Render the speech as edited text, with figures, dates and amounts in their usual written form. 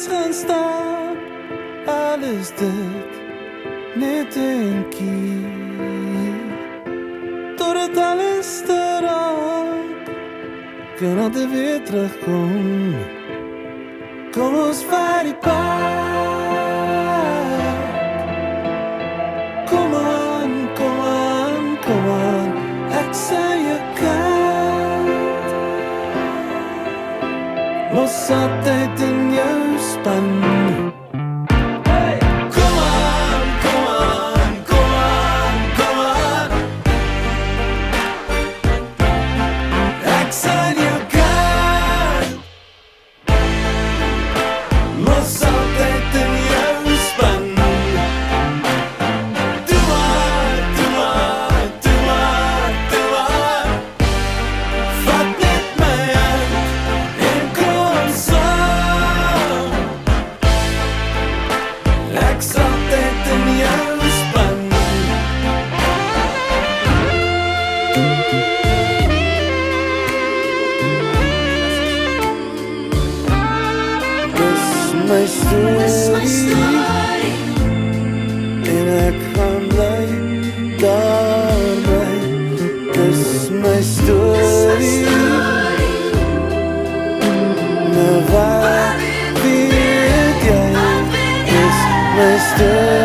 gaan staan, alles dit net een keer. Totdat alles te raak, kan altijd weer terugkom. Kom ons vaar die pad. Kom aan, kom aan, kom aan, ek sê je kant. Los altijd in jou span. Hey! Kom aan, kom aan, kom aan, kom aan. Ek sê je kant. Los altijd in jou span. Doe maar, doe maar, doe maar, doe maar. Vat net my hand en kom saam. Ek sal altyd in jou span. Dis my story en ek gaan bly daarby. Dis my story. Nou wat weet jy? Dis my story.